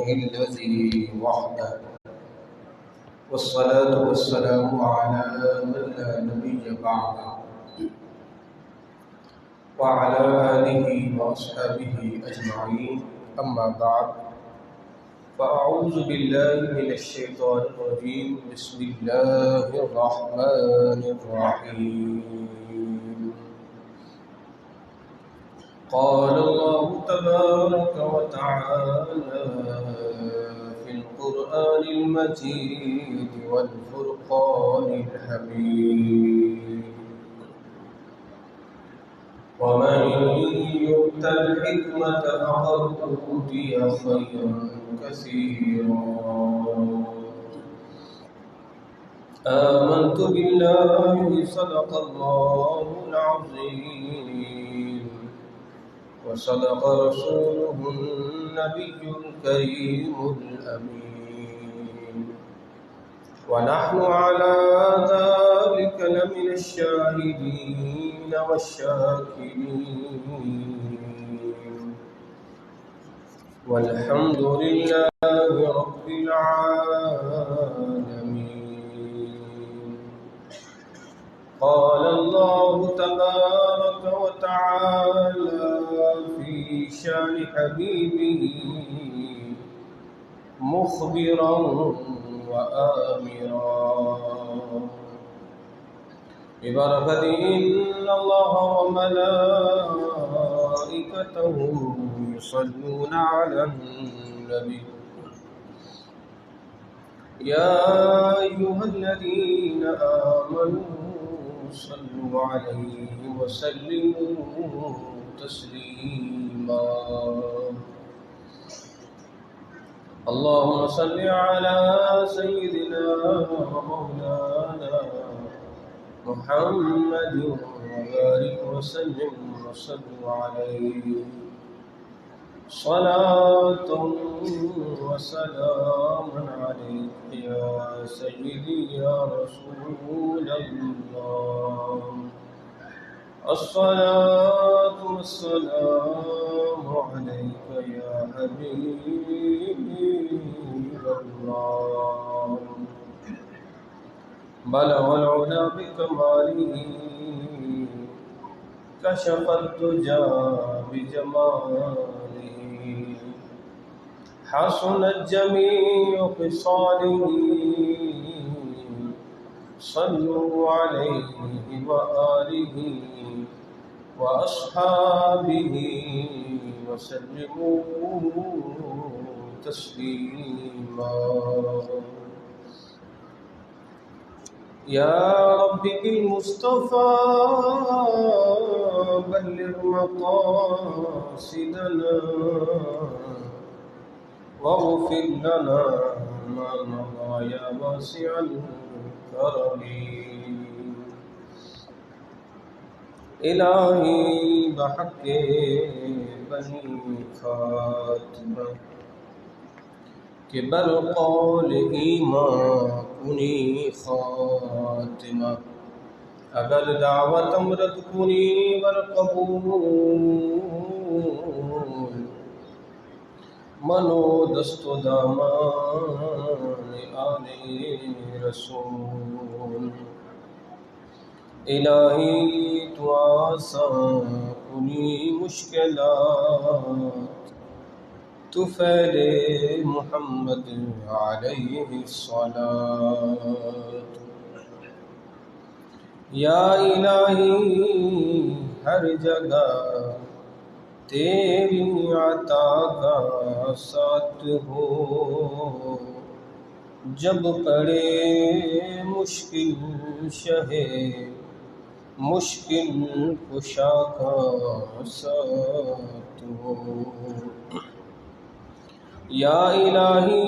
لله الذي وحده، والصلاة والسلام على من لا نبي بعده وعلى آله وأصحابه أجمعين. أما بعد، فأعوذ بالله من الشيطان الرجيم. بسم الله الرحمن الرحيم. قال الله تبارك وتعالى في القرآن المجيد والفرقان الحميد: ومن يؤت الحكمة فقد أوتي خيرا كثيرا. آمنت بالله صدق الله العظيم، وصدق رسوله النبي الكريم الأمين، ونحن على ذلك لمن الشاهدين والشاكرين، والحمد لله رب العالمين. قال الله تبارك وتعالى في شان حبيبه مخبرا وآمرا ببركة إن الله وملائكته يصلون على النبي يا أيها الذين آمنوا صلوا عليه وسلموا تسليما. اللهم صل على سيدنا ومولانا محمد وبارك وسلم وصلوا عليه صلاة وسلام عليك يا سيدي يا رسول الله. الصلاة والسلام عليك يا حبيب الله. بلغ العلا بكماله، كشف الدجى بجماله، حسنت جميع خصاله. صلوا عليه وآله وأصحابه وسلموا تسليما. يا رب بالمصطفى بلغ مقاصدنا، واغفر لنا ما مضى يا واسع الكرم. الہی بحق بنی فاطمہ کہ برقول ایمان کنی خاتمہ. اگر دعوت امرد کنی ورقبول، منو دست و دامان آل رسول. الہی تو آسان کنی مشکلات، تو فعل محمد علیہ الصلاۃ. یا الہی ہر جگہ تیری عطا کا ساتھ ہو، جب پڑے مشکل شہ مشکل کشا کا ساتھ ہو. یا الہی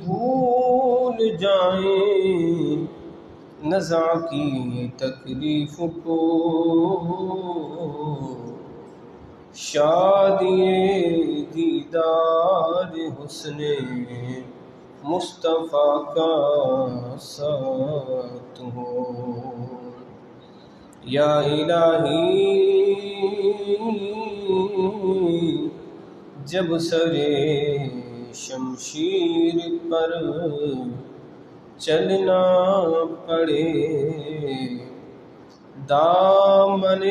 بھول جائیں نزع کی تکلیف کو، شادی دیدار حسن مصطفیٰ کا ساتھ ہو. یا الہی جب سرے شمشیر پر چلنا پڑے، دامن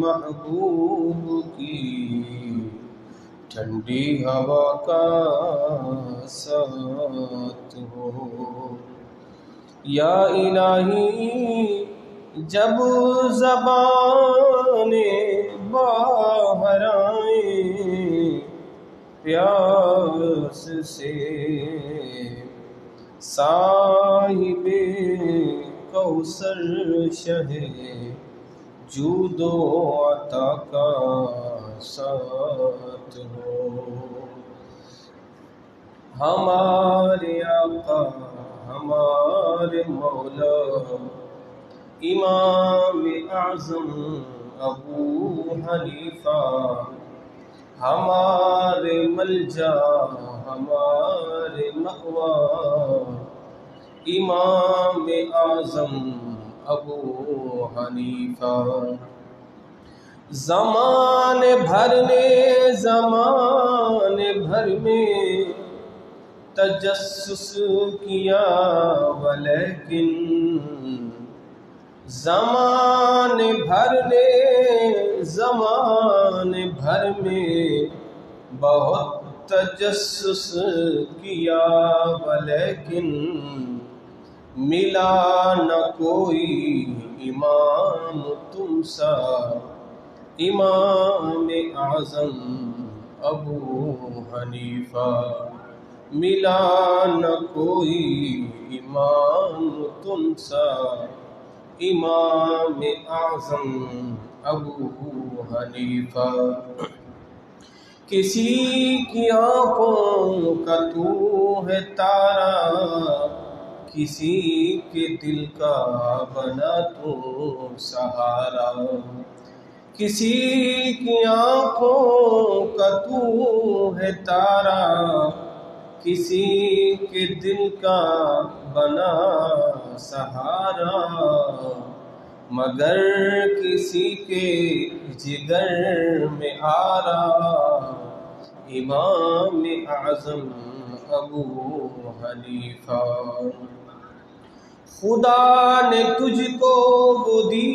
محبوب کی ٹھنڈی ہوا کا ساتھ ہو۔ یا الہی جب زبانیں باہر آئیں پیاس سے، صاحب کوثر شہ جود و عطا کا ساتھ ہو۔ ہمارے آقا ہمارے مولا امام اعظم ابو حنیفہ، ہمارے ملجا ہمارے مأویٰ امام اعظم ابو حنیفہ۔ زمانے بھر میں تجسس کیا، ولیکن زمانے بھر میں بہت تجسس کیا، ولیکن ملا نہ کوئی امام تم سا، امام اعظم ابو حنیفہ۔ ملا نہ کوئی امام تم سا، امام اعظم ابو حنیفہ۔ کسی کی آنکھوں کا تو ہے تارا، کسی کے دل کا بنا تو سہارا، کسی کی آنکھوں کا تو ہے تارا، کسی کے دل کا بنا سہارا، مگر کسی کے جگر میں آرا، امام اعظم ابو حنیفہ۔ خدا نے تجھ کو وہ دی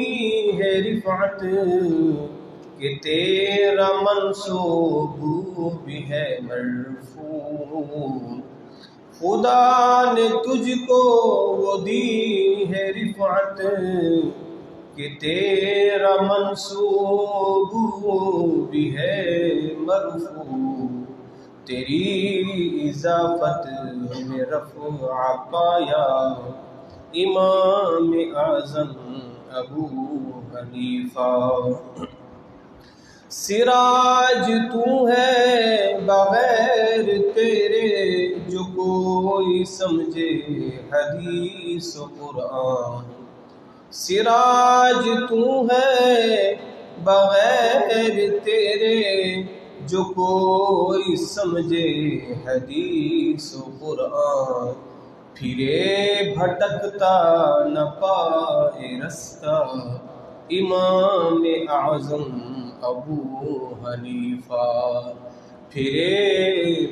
ہے رفعت کہ تیرا منصوب بھی ہے مرفوع، خدا نے تجھ کو وہ دی ہے رفعت کہ تیرا منصوب بھی ہے مرفوع، تیری اضافت میں رفع پایا امام اعظم ابو حنیفہ۔ سراج تو ہے بغیر تیرے جو کوئی سمجھے حدیث و قرآن، سراج تو ہے بغیر تیرے جو کوئی سمجھے حدیث و قرآن، پھرے بھٹکتا نہ پائے رستہ امام اعظم ابو حنیفہ، پھرے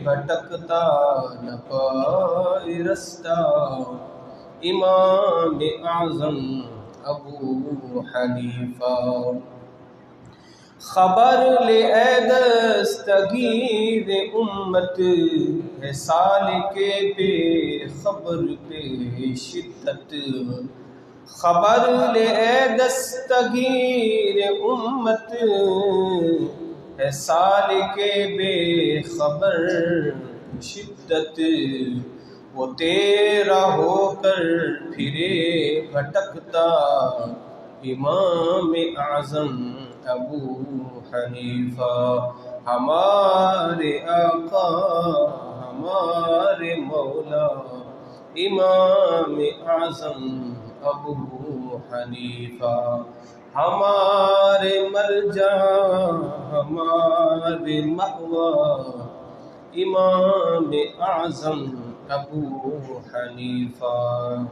بھٹکتا نہ پائے رستہ امام اعظم ابو حنیفہ۔ خبر لے اے دستگیر امت ہے سالک پہ خبر پہ شدت، خبر لے اے دستگیر امت ہے سالک بے خبر شدت، وہ تیرا ہو کر پھرے بھٹکتا امام اعظم ابو حنیفہ۔ ہمارے آقا ہمارے مولا امام اعظم ابو حنیفہ، ہمارے ملجا ہمارے مأویٰ امام اعظم ابو حنیفہ،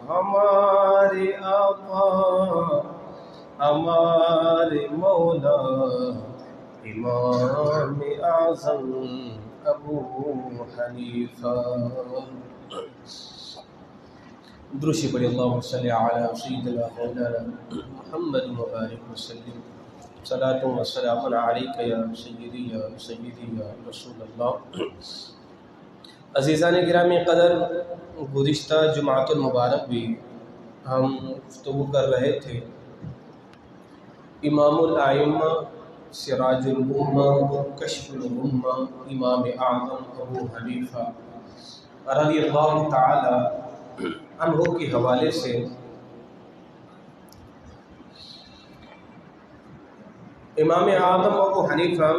ہمارے آقا ہمارے مولا امام اعظم أبو حنيفة. درشي بڑی اللهم صل على سيدنا مولانا محمد وبارك وسلم. صلاة وسلام عليك يا سيدي يا سيدي يا رسول الله. عزیزان گرامی قدر، گزشتہ جمعۃ المبارک بھی ہم گفتگو کر رہے تھے امام الائمہ، سراج الامہ، کشف الامہ، امام اعظم ابو حنیفہ رضی اللہ تعالی عنہ کے حوالے سے. امام اعظم ابو حنیفہ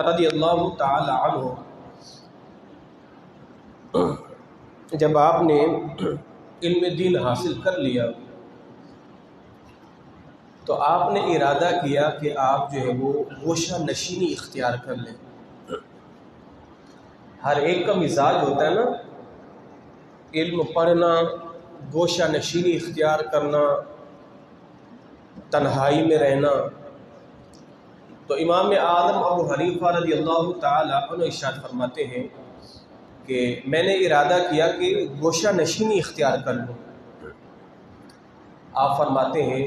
رضی اللہ تعالی عنہ جب آپ نے علم دین حاصل کر لیا تو آپ نے ارادہ کیا کہ آپ جو ہے وہ گوشہ نشینی اختیار کر لیں. ہر ایک کا مزاج ہوتا ہے نا، علم پڑھنا، گوشہ نشینی اختیار کرنا، تنہائی میں رہنا. تو امام اعظم ابو حنیفہ رضی اللہ تعالی عنہ ارشاد فرماتے ہیں کہ میں نے ارادہ کیا کہ گوشہ نشینی اختیار کر لوں. آپ فرماتے ہیں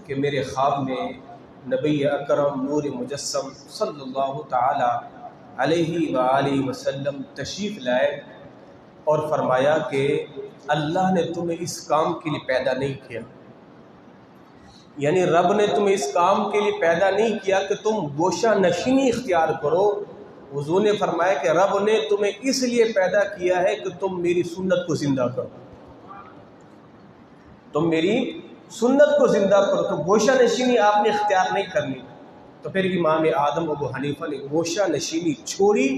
کہ میرے خواب میں نبی اکرم نور مجسم صلی اللہ تعالی علیہ وآلہ وسلم تشریف لائے اور فرمایا کہ اللہ نے تمہیں اس کام کے لیے پیدا نہیں کیا، یعنی رب نے تمہیں اس کام کے لیے پیدا نہیں کیا کہ تم گوشہ نشینی اختیار کرو. حضور نے فرمایا کہ رب نے تمہیں اس لیے پیدا کیا ہے کہ تم میری سنت کو زندہ کرو، تم میری سنت کو زندہ کرو. تو گوشہ نشینی آپ نے اختیار نہیں کرنی. تو پھر امام اعظم ابو حنیفہ نے گوشہ نشینی چھوڑی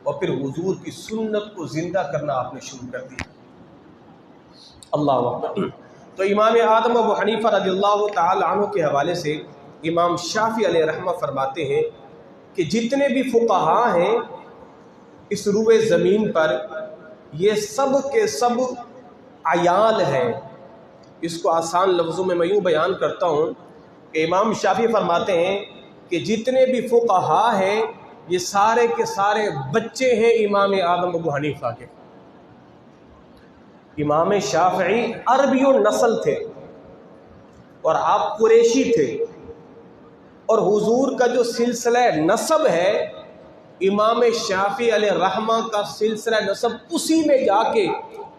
اور پھر حضور کی سنت کو زندہ کرنا آپ نے شروع کر دیا. اللہ اکبر. تو امام اعظم ابو حنیفہ رضی اللہ تعالی عنہ کے حوالے سے امام شافعی علیہ رحمہ فرماتے ہیں کہ جتنے بھی فقہاء ہیں اس روئے زمین پر، یہ سب کے سب عیال ہیں. اس کو آسان لفظوں میں یوں بیان کرتا ہوں کہ امام شافعی فرماتے ہیں کہ جتنے بھی فقہاء ہیں یہ سارے کے سارے بچے ہیں امام اعظم ابو حنیفہ کے. امام شافعی عربی النسل تھے اور آپ قریشی تھے، اور حضور کا جو سلسلہ نسب ہے امام شافعی علیہ رحمہ کا سلسلہ نسب اسی میں جا کے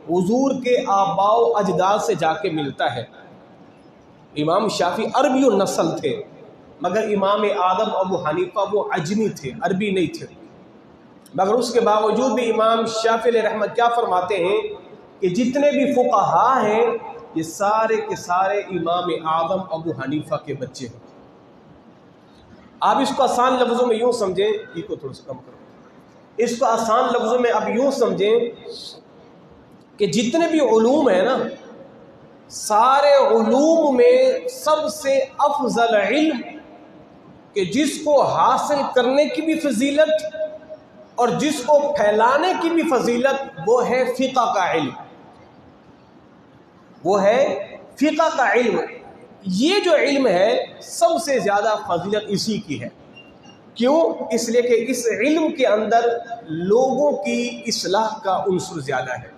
حضور کے آباء و اجداد سے جا کے ملتا ہے. امام شافعی عربی النسل تھے مگر امام اعظم ابو حنیفہ وہ عجمی تھے، عربی نہیں تھے. مگر اس کے باوجود بھی امام شافعی علیہ رحمہ کیا فرماتے ہیں کہ جتنے بھی فقہاء ہیں یہ سارے کے سارے امام اعظم ابو حنیفہ کے بچے ہیں. آپ اس کو آسان لفظوں میں یوں سمجھیں، یہ کو تھوڑا سا کم کرو، اس کو آسان لفظوں میں اب یوں سمجھیں کہ جتنے بھی علوم ہیں نا، سارے علوم میں سب سے افضل علم کہ جس کو حاصل کرنے کی بھی فضیلت اور جس کو پھیلانے کی بھی فضیلت، وہ ہے فقہ کا علم، وہ ہے فقہ کا علم. یہ جو علم ہے سب سے زیادہ فضیلت اسی کی ہے. کیوں؟ اس لیے کہ اس علم کے اندر لوگوں کی اصلاح کا عنصر زیادہ ہے.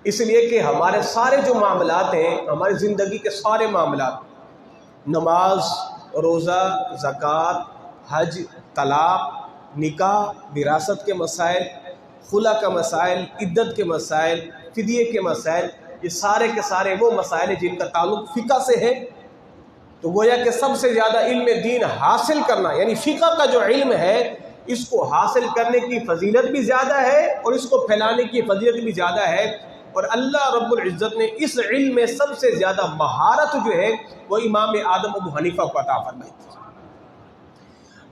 اس لیے کہ ہمارے سارے جو معاملات ہیں، ہماری زندگی کے سارے معاملات، نماز، روزہ، زکوٰۃ، حج، طلاق، نکاح، وراثت کے مسائل، خلا کا مسائل، عدت کے مسائل، فدیے کے مسائل، یہ سارے کے سارے وہ مسائل ہیں جن کا تعلق فقہ سے ہے. تو گویا کہ سب سے زیادہ علم دین حاصل کرنا، یعنی فقہ کا جو علم ہے اس کو حاصل کرنے کی فضیلت بھی زیادہ ہے اور اس کو پھیلانے کی فضیلت بھی زیادہ ہے. اور اللہ رب العزت نے اس علم میں سب سے زیادہ مہارت جو ہے وہ امام اعظم ابو حنیفہ کو عطا فرمائی تھی.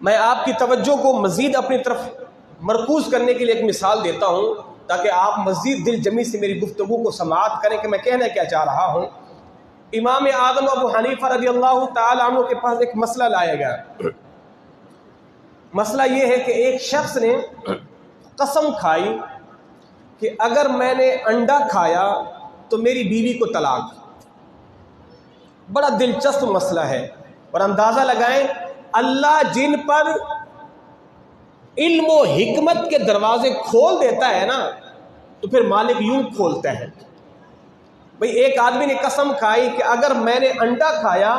میں آپ کی توجہ کو مزید اپنی طرف مرکوز کرنے کے لیے ایک مثال دیتا ہوں تاکہ آپ مزید دل جمی سے میری گفتگو کو سماعت کریں کہ میں کہنا کیا چاہ رہا ہوں. امام اعظم ابو حنیفہ رضی اللہ تعالی عنہ کے پاس ایک مسئلہ لایا گیا. مسئلہ یہ ہے کہ ایک شخص نے قسم کھائی کہ اگر میں نے انڈا کھایا تو میری بیوی کو طلاق. بڑا دلچسپ مسئلہ ہے اور اندازہ لگائیں اللہ جن پر علم و حکمت کے دروازے کھول دیتا ہے نا تو پھر مالک یوں کھولتا ہے. بھئی ایک آدمی نے قسم کھائی کہ اگر میں نے انڈا کھایا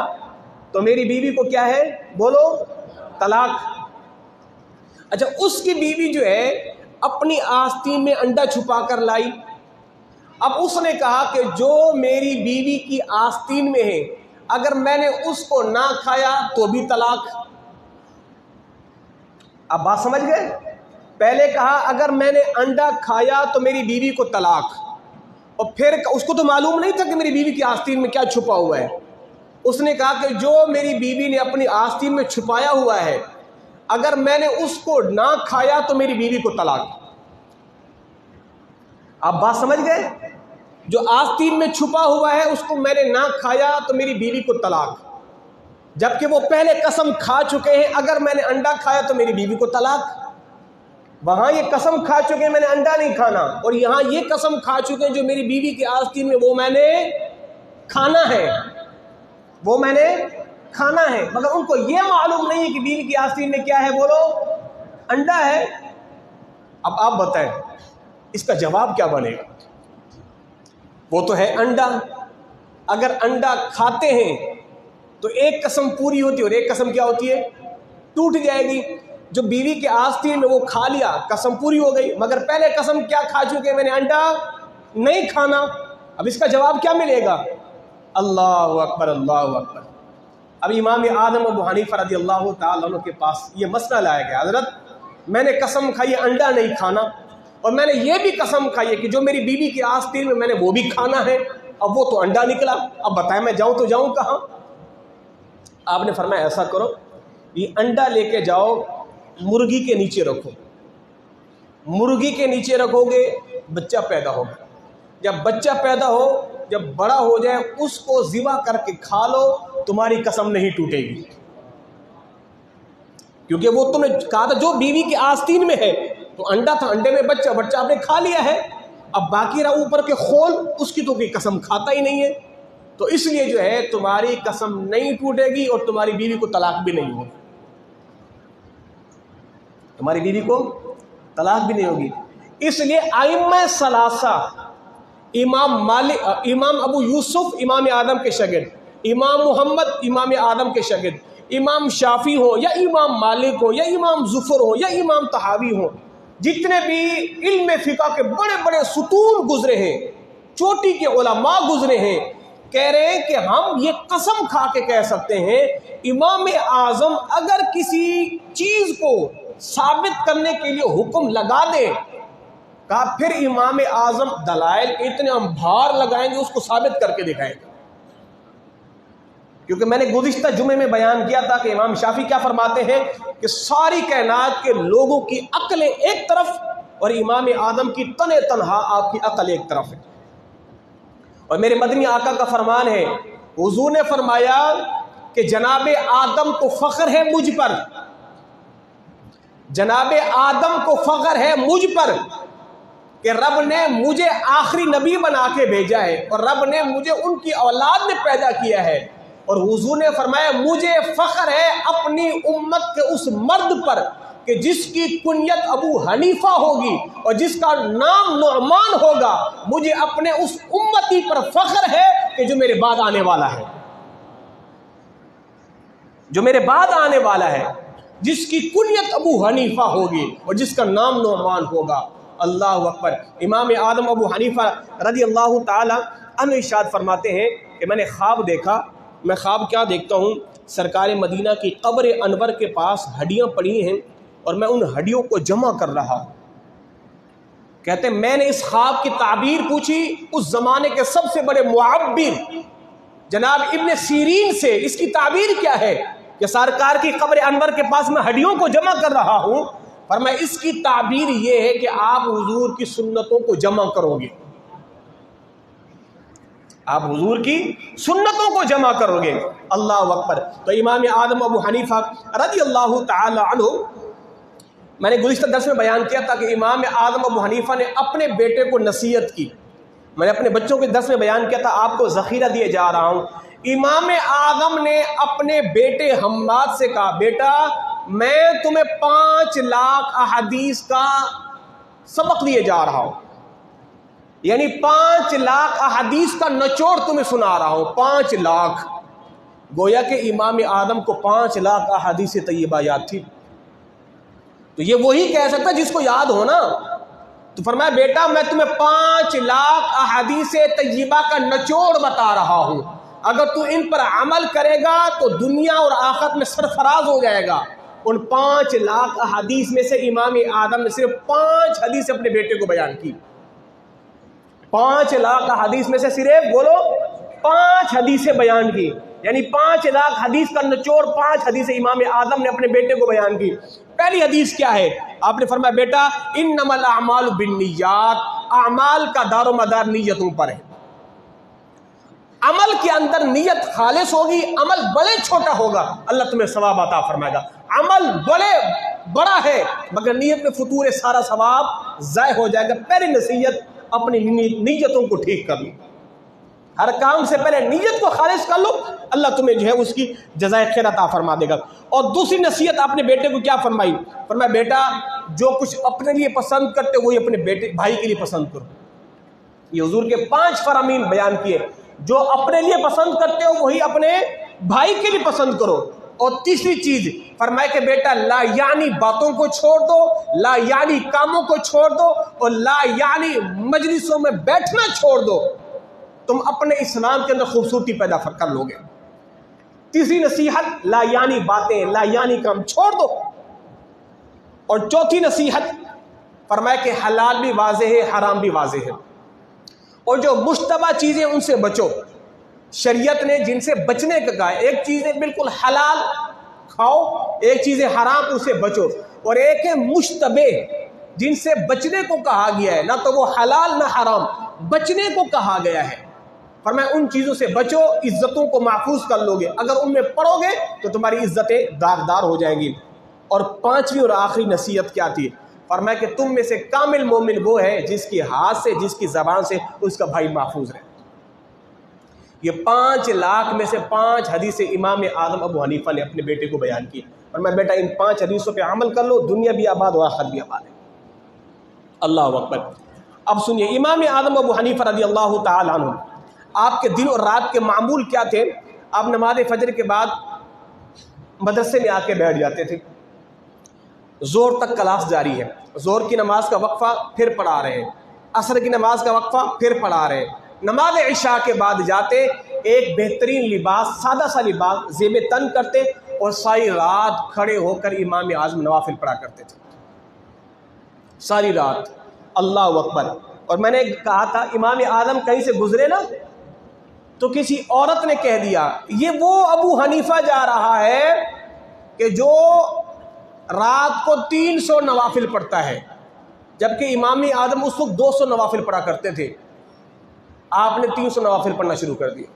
تو میری بیوی کو کیا ہے؟ بولو طلاق. اچھا اس کی بیوی جو ہے اپنی آستین میں انڈا چھپا کر لائی. اب اس نے کہا کہ جو میری بیوی کی آستین میں ہے اگر میں نے اس کو نہ کھایا تو بھی طلاق. اب بات سمجھ گئے؟ پہلے کہا اگر میں نے انڈا کھایا تو میری بیوی کو طلاق، اور پھر اس کو تو معلوم نہیں تھا کہ میری بیوی کی آستین میں کیا چھپا ہوا ہے. اس نے کہا کہ جو میری بیوی نے اپنی آستین میں چھپایا ہوا ہے اگر میں نے اس کو نہ کھایا تو میری بیوی کو طلاق. آپ بات سمجھ گئے؟ جو آستین میں چھپا ہوا ہے اس کو میں نے نہ کھایا تو میری بیوی کو طلاق، جبکہ وہ پہلے قسم کھا چکے ہیں اگر میں نے انڈا کھایا تو میری بیوی کو طلاق. وہاں یہ قسم کھا چکے ہیں میں نے انڈا نہیں کھانا، اور یہاں یہ قسم کھا چکے ہیں جو میری بیوی کی آستین میں وہ میں نے کھانا ہے، وہ میں نے کھانا ہے، مگر ان کو یہ معلوم نہیں ہے کہ بیوی کی آستین میں کیا ہے؟ بولو انڈا ہے. اب آپ بتائیں اس کا جواب کیا بنے گا؟ وہ تو ہے انڈا. اگر انڈا کھاتے ہیں تو ایک قسم پوری ہوتی ہے اور ایک قسم کیا ہوتی ہے؟ ٹوٹ جائے گی. جو بیوی کے آستین میں وہ کھا لیا قسم پوری ہو گئی، مگر پہلے قسم کیا کھا چکے میں نے انڈا نہیں کھانا. اب اس کا جواب کیا ملے گا؟ اللہ اکبر اللہ اکبر. اب امام اعظم ابو حنیفہ رضی اللہ تعالیٰ عنہ کے پاس یہ مسئلہ لایا گیا، حضرت میں نے قسم کھائی انڈا نہیں کھانا، اور میں نے یہ بھی قسم کھائی ہے کہ جو میری بیوی کی آستین میں نے وہ بھی کھانا ہے. اب وہ تو انڈا نکلا، اب بتائیں میں جاؤں تو جاؤں کہاں؟ آپ نے فرمایا ایسا کرو، یہ انڈا لے کے جاؤ مرغی کے نیچے رکھو. مرغی کے نیچے رکھو گے بچہ پیدا ہوگا. جب بچہ پیدا ہو، جب بڑا ہو جائے اس کو ذبح کر کے کھا لو، تمہاری قسم نہیں ٹوٹے گی، کیونکہ وہ تم نے کہا تھا جو بیوی کی آستین میں ہے تو انڈا تھا، انڈے میں بچہ، بچہ آپ نے کھا لیا ہے. اب باقی رہا اوپر کے خول، اس کی تو کوئی قسم کھاتا ہی نہیں ہے، تو اس لیے جو ہے تمہاری قسم نہیں ٹوٹے گی اور تمہاری بیوی کو طلاق بھی نہیں ہوگی. تمہاری بیوی کو طلاق بھی نہیں ہوگی. اس لیے ائمہ ثلاثہ، امام مالک، امام ابو یوسف امام اعظم کے شاگرد، امام محمد امام اعظم کے شاگرد، امام شافعی ہو یا امام مالک ہو یا امام ظفر ہو یا امام طحاوی ہو، جتنے بھی علم فقہ کے بڑے بڑے ستون گزرے ہیں، چوٹی کے علماء گزرے ہیں، کہہ رہے ہیں کہ ہم یہ قسم کھا کے کہہ سکتے ہیں امام اعظم اگر کسی چیز کو ثابت کرنے کے لیے حکم لگا دے، کہا پھر امام اعظم دلائل اتنے ہم بھار لگائیں گے اس کو ثابت کر کے دکھائیں گے. کیونکہ میں نے گزشتہ جمعے میں بیان کیا تھا کہ امام شافعی کیا فرماتے ہیں کہ ساری کائنات کے لوگوں کی عقلیں ایک طرف اور امام اعظم کی تنہ تنہا آپ کی عقل ایک طرف ہے. اور میرے مدنی آقا کا فرمان ہے، حضور نے فرمایا کہ جناب آدم کو فخر ہے مجھ پر، جناب آدم کو فخر ہے مجھ پر کہ رب نے مجھے آخری نبی بنا کے بھیجا ہے اور رب نے مجھے ان کی اولاد میں پیدا کیا ہے. اور حضور نے فرمایا مجھے فخر ہے اپنی امت کے اس مرد پر کہ جس کی کنیت ابو حنیفہ ہوگی اور جس کا نام نعمان ہوگا. مجھے اپنے اس امتی پر فخر ہے کہ جو میرے بعد آنے والا ہے، جو میرے بعد آنے والا ہے، جس کی کنیت ابو حنیفہ ہوگی اور جس کا نام نعمان ہوگا. اللہ اکبر. امام اعظم ابو حنیفہ رضی اللہ تعالی عنہ ارشاد فرماتے ہیں کہ میں نے خواب دیکھا. میں خواب کیا دیکھتا ہوں؟ سرکار مدینہ کی قبر انور کے پاس ہڈیاں پڑی ہیں اور میں ان ہڈیوں کو جمع کر رہا ہوں. کہتے ہیں میں نے اس خواب کی تعبیر پوچھی اس زمانے کے سب سے بڑے معبر جناب ابن سیرین سے، اس کی تعبیر کیا ہے کہ سرکار کی قبر انور کے پاس میں ہڈیوں کو جمع کر رہا ہوں. پر میں اس کی تعبیر یہ ہے کہ آپ حضور کی سنتوں کو جمع کرو گے، آپ حضور کی سنتوں کو جمع کرو گے. اللہ اکبر. تو امام اعظم ابو حنیفہ رضی اللہ تعالی عنہ، میں نے گزشتہ درس میں بیان کیا تھا کہ امام اعظم ابو حنیفہ نے اپنے بیٹے کو نصیحت کی. میں نے اپنے بچوں کے درس میں بیان کیا تھا، آپ کو ذخیرہ دیے جا رہا ہوں. امام اعظم نے اپنے بیٹے حماد سے کہا بیٹا میں تمہیں 5 لاکھ احادیث کا سبق دیے جا رہا ہوں، یعنی 5 لاکھ احادیث کا نچوڑ تمہیں سنا رہا ہوں۔ 5 لاکھ، گویا کہ امام آدم کو 5 لاکھ احادیث طیبہ یاد تھی، تو یہ وہی کہہ سکتا جس کو یاد ہو نا۔ تو فرمایا بیٹا میں تمہیں 5 لاکھ احادیث طیبہ کا نچوڑ بتا رہا ہوں، اگر تو ان پر عمل کرے گا تو دنیا اور آخرت میں سرفراز ہو جائے گا۔ ان 5 لاکھ احادیث میں سے امام آدم نے صرف 5 حدیث اپنے بیٹے کو بیان کی۔ 5 لاکھ احادیث میں سے صرف بولو 5 حدیثیں بیان کی، یعنی 5 لاکھ حدیث کا نچوڑ 5 حدیث امام آدم نے اپنے بیٹے کو بیان کی۔ پہلی حدیث کیا ہے؟ آپ نے فرمایا بیٹا انما الاعمال بالنیات، اعمال کا دار و مدار نیتوں پر ہے۔ عمل کے اندر نیت خالص ہوگی، عمل بڑے چھوٹا ہوگا اللہ تمہیں ثواب عطا فرمائے گا۔ عمل بڑا ہے مگر نیت میں فطور ہے، سارا ثواب ضائع ہو جائے گا۔ پہلی نصیحت اپنی نیتوں کو ٹھیک کر لو، ہر کام سے پہلے نیت کو خالص کر لو، اللہ تمہیں جو ہے اس کی جزائے خیر عطا فرما دے گا۔ اور دوسری نصیحت اپنے بیٹے کو کیا فرمائی؟ فرمایا بیٹا جو کچھ اپنے لیے پسند کرتے وہی اپنے بیٹے بھائی کے لیے پسند کرو۔ یہ حضور کے 5 فرامین بیان کیے، جو اپنے لیے پسند کرتے ہو وہی اپنے بھائی کے لیے پسند کرو۔ اور تیسری چیز فرمایا کہ بیٹا لا یعنی باتوں کو چھوڑ دو، لا یعنی کاموں کو چھوڑ دو، اور لا یعنی مجلسوں میں بیٹھنا چھوڑ دو، تم اپنے اسلام کے اندر خوبصورتی پیدا کر لو گے۔ تیسری نصیحت لا یعنی باتیں، لا یعنی کام چھوڑ دو۔ اور چوتھی نصیحت فرمایا کہ حلال بھی واضح ہے، حرام بھی واضح ہے، اور جو مشتبہ چیزیں ان سے بچو۔ شریعت نے جن سے بچنے کا کہا ہے، ایک چیز ہے بالکل حلال کھاؤ، ایک چیز ہے حرام، ان سے بچو، اور ایک ہے مشتبہ جن سے بچنے کو کہا گیا ہے، نہ تو وہ حلال نہ حرام، بچنے کو کہا گیا ہے۔ فرمایا ان چیزوں سے بچو، عزتوں کو محفوظ کر لو گے، اگر ان میں پڑو گے تو تمہاری عزتیں داغدار ہو جائیں گی۔ اور 5ویں اور آخری نصیحت کیا تھی؟ فرمایا کہ تم میں سے کامل مومن وہ ہے جس کے ہاتھ سے، جس کی زبان سے اس کا بھائی محفوظ رہے۔ یہ 5 لاکھ میں سے 5 حدیث امام اعظم ابو حنیفہ نے اپنے بیٹے کو بیان کی۔ فرمایا بیٹا ان 5 حدیثوں پہ عمل کر لو، دنیا بھی آباد اور آخرت بھی آباد ہے۔ اللہ اکبر۔ اب سنیے امام اعظم ابو حنیفہ رضی اللہ تعالی عنہ، آپ کے دن اور رات کے معمول کیا تھے؟ آپ نماز فجر کے بعد مدرسے میں آ کے بیٹھ جاتے تھے، زور تک کلاس جاری ہے، زور کی نماز کا وقفہ پھر پڑھا رہے ہیں، عصر کی نماز کا وقفہ پھر پڑھا رہے ہیں، نماز عشاء کے بعد جاتے ایک بہترین لباس، سادہ سا لباس زیب تن کرتے، اور ساری رات کھڑے ہو کر امام اعظم نوافل پڑھا کرتے تھے، ساری رات۔ اللہ اکبر۔ اور میں نے کہا تھا امام اعظم کہیں سے گزرے نا تو کسی عورت نے کہہ دیا یہ وہ ابو حنیفہ جا رہا ہے کہ جو رات کو 300 نوافل پڑھتا ہے، جبکہ امام اعظم اس وقت 200 نوافل پڑھا کرتے تھے، آپ نے 300 نوافل پڑھنا شروع کر دیا۔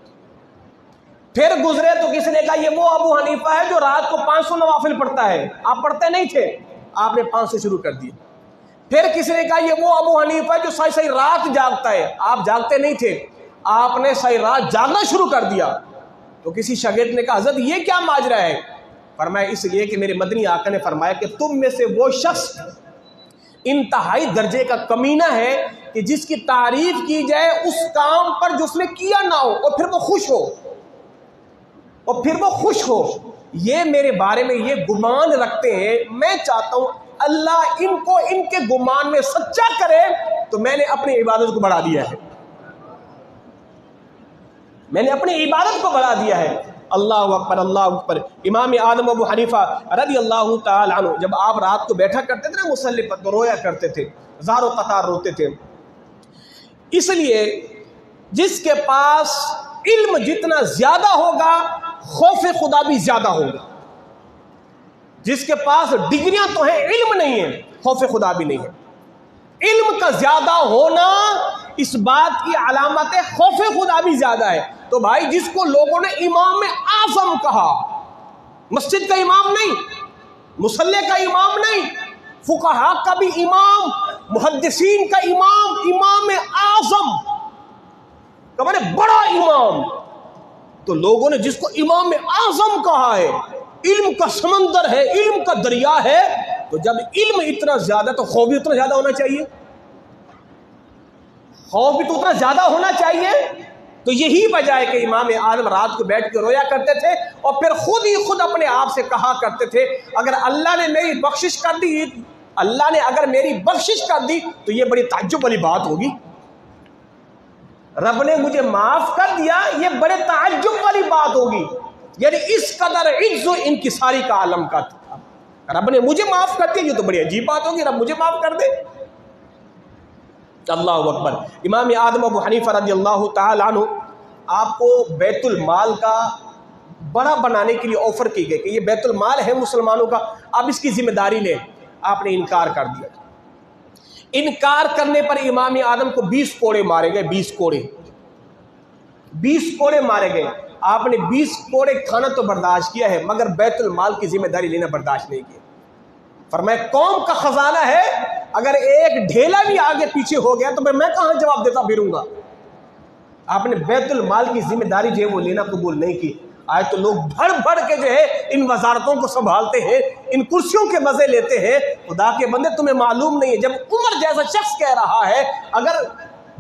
پھر گزرے تو کسی نے کہا یہ وہ ابو حنیفہ ہے جو رات کو 500 نوافل پڑھتا ہے، آپ پڑھتے نہیں تھے، آپ نے 500 شروع کر دیے۔ پھر کسی نے کہا یہ وہ ابو حنیفہ ہے جو ساری رات جاگتا ہے، آپ جاگتے نہیں تھے، آپ نے ساری رات جاگنا شروع کر دیا۔ تو کسی شاگرد نے کہا حضرت یہ کیا ماجرا ہے؟ فرمایا اس لیے کہ میرے مدنی آقا نے فرمایا کہ تم میں سے وہ شخص انتہائی درجے کا کمینہ ہے کہ جس کی تعریف کی جائے اس کام پر جو اس نے کیا نہ ہو، اور پھر وہ خوش ہو، یہ میرے بارے میں یہ گمان رکھتے ہیں۔ میں چاہتا ہوں اللہ ان کو ان کے گمان میں سچا کرے، تو میں نے اپنی عبادت کو بڑھا دیا ہے، میں نے اپنی عبادت کو بڑھا دیا ہے۔ اللہ اکبر، اللہ اکبر۔ امام اعظم ابو حنیفہ رضی اللہ تعالی عنہ جب آپ رات کو بیٹھا کرتے تھے نا مصلی پر تو رویا کرتے تھے، زار و قطار روتے تھے۔ اس لیے جس کے پاس علم جتنا زیادہ ہوگا خوف خدا بھی زیادہ ہوگا۔ جس کے پاس ڈگریاں تو ہیں، علم نہیں ہے، خوف خدا بھی نہیں ہے۔ علم کا زیادہ ہونا اس بات کی علامت ہے، خوف خدا بھی زیادہ ہے۔ تو بھائی جس کو لوگوں نے امام اعظم کہا، مسجد کا امام نہیں، مصلی کا امام نہیں، فقہاء کا بھی امام، محدثین کا امام، امام اعظم کا مانے بڑا امام، تو لوگوں نے جس کو امام اعظم کہا ہے علم کا سمندر ہے، علم کا دریا ہے، تو جب علم اتنا زیادہ تو خوف بھی اتنا زیادہ ہونا چاہیے، خوف بھی تو اتنا زیادہ ہونا چاہیے۔ تو یہی وجہ ہے کہ امام اعظم رات کو بیٹھ کے رویا کرتے تھے اور پھر خود ہی خود اپنے آپ سے کہا کرتے تھے اگر اللہ نے میری بخشش کر دی، اللہ نے اگر میری بخشش کر دی تو یہ بڑی تعجب والی بات ہوگی، رب نے مجھے معاف کر دیا یہ بڑے تعجب والی بات ہوگی، یعنی اس قدر عجز و انکساری کا عالم کا تھا، رب نے مجھے معاف کر دیا یہ تو بڑی عجیب بات ہوگی، رب مجھے معاف کر دے۔ اللہ اکبر۔ امام اعظم ابو حنیفہ رضی اللہ تعالی عنہ آپ کو بیت المال کا بڑا بنانے کے لیے آفر کی گئی کہ یہ بیت المال ہے مسلمانوں کا، آپ اس کی ذمہ داری لیں، آپ نے انکار کر دیا۔ انکار کرنے پر امام اعظم کو 20 کوڑے مارے گئے، 20 کوڑے مارے گئے۔ آپ نے 20 کوڑے کھانا تو برداشت کیا ہے مگر بیت المال کی ذمہ داری لینا برداشت نہیں کیا۔ فرمایا قوم کا خزانہ ہے، اگر ایک ڈھیلا بھی آگے پیچھے ہو گیا تو میں کہاں جواب دیتا پھروں گا۔ آپ نے بیت المال کی ذمہ داری جو ہے وہ لینا قبول نہیں کی۔ آج تو لوگ بڑھ کے جو ہے ان وزارتوں کو سنبھالتے ہیں، ان کرسیوں کے مزے لیتے ہیں۔ خدا کے بندے تمہیں معلوم نہیں ہے جب عمر جیسا شخص کہہ رہا ہے اگر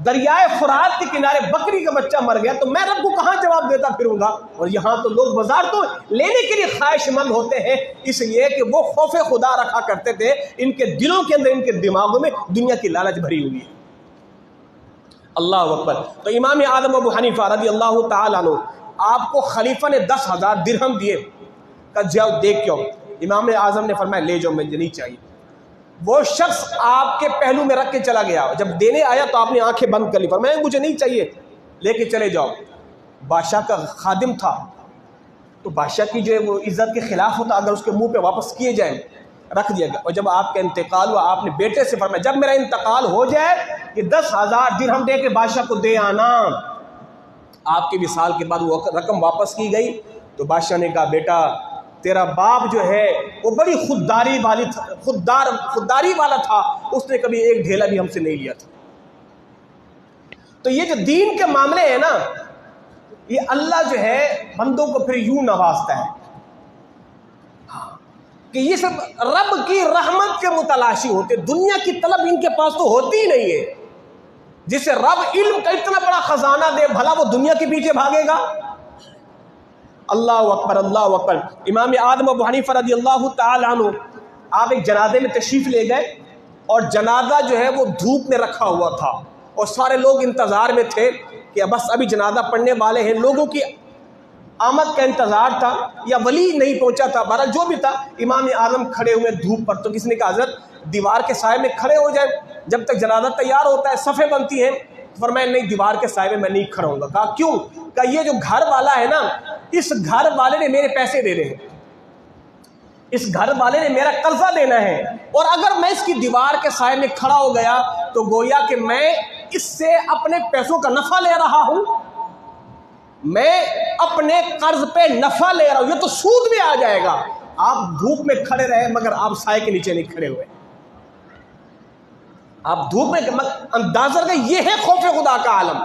دریائے فرات کے کنارے بکری کا بچہ مر گیا تو میں رب کو کہاں جواب دیتا پھروں گا، اور یہاں تو لوگ وزارتوں لینے کے لیے خواہش مند ہوتے ہیں اس لیے کہ وہ خوف خدا رکھا کرتے تھے، ان کے دلوں کے اندر ان کے دماغوں میں دنیا کی لالچ بھری ہوئی ہے۔ اللہ اکبر۔ تو امام اعظم ابو حنیفہ رضی اللہ تعالیٰ عنہ آپ کو خلیفہ نے 10,000 درہم دیے، کہ جاؤ دیکھ کیوں۔ امام اعظم نے فرمایا لے جاؤ، مجھے نہیں چاہیے۔ وہ شخص آپ کے پہلو میں رکھ کے چلا گیا، جب دینے آیا تو آپ نے آنکھیں بند کر لی، فرمایا مجھے نہیں چاہیے، لے کے چلے جاؤ۔ بادشاہ کا خادم تھا تو بادشاہ کی جو ہے وہ عزت کے خلاف ہوتا اگر اس کے منہ پہ واپس کیے جائیں، رکھ دیا گیا۔ اور جب آپ کا انتقال ہوا آپ نے بیٹے سے فرمایا جب میرا انتقال ہو جائے یہ 10,000 درہم دے کے بادشاہ کو دے آنا۔ آپ کے وصال کے بعد وہ رقم واپس کی گئی تو بادشاہ نے کہا بیٹا تیرا باپ جو ہے وہ بڑی خودداری والا تھا، اس نے کبھی ایک ڈھیلا بھی ہم سے نہیں لیا تھا۔ تو یہ جو دین کے معاملے ہیں نا، یہ اللہ جو ہے بندوں کو پھر یوں نوازتا ہے کہ یہ سب رب کی رحمت کے متلاشی ہوتے، دنیا کی طلب ان کے پاس تو ہوتی ہی نہیں ہے۔ جسے رب علم کا اتنا بڑا خزانہ دے بھلا وہ دنیا کے پیچھے بھاگے گا؟ اللہ اکبر، اللہ اکبر۔ امام اعظم ابو حنیفہ رضی اللہ تعالی عنہ آپ ایک جنازے میں تشریف لے گئے اور جنازہ جو ہے وہ دھوپ میں رکھا ہوا تھا اور سارے لوگ انتظار میں تھے کہ بس ابھی جنازہ پڑھنے والے ہیں، لوگوں کی آمد کا انتظار تھا یا ولی نہیں پہنچا تھا، بہرحال جو بھی تھا۔ امام اعظم کھڑے ہوئے دھوپ پر، تو کسی نے کہا حضرت دیوار کے سائے میں کھڑے ہو جائیں، جب تک جنازہ تیار ہوتا ہے صفیں بنتی ہیں۔ فرمایا نہیں دیوار کے سائے میں نہیں کھڑا ہوں گا۔ کہا کیوں؟ کہا یہ جو گھر والا ہے نا اس گھر والے نے میرے پیسے دینے ہیں، اس گھر والے نے میرا قرضہ دینا ہے، اور اگر میں اس کی دیوار کے سائے میں کھڑا ہو گیا تو گویا کہ میں اس سے اپنے پیسوں کا نفع لے رہا ہوں، میں اپنے قرض پہ نفع لے رہا ہوں، یہ تو سود میں آ جائے گا۔ آپ دھوپ میں کھڑے رہے مگر آپ سائے کے نیچے نہیں کھڑے ہوئے، آپ دھوپ میں اندازہ کہ یہ ہے خوف خدا کا عالم۔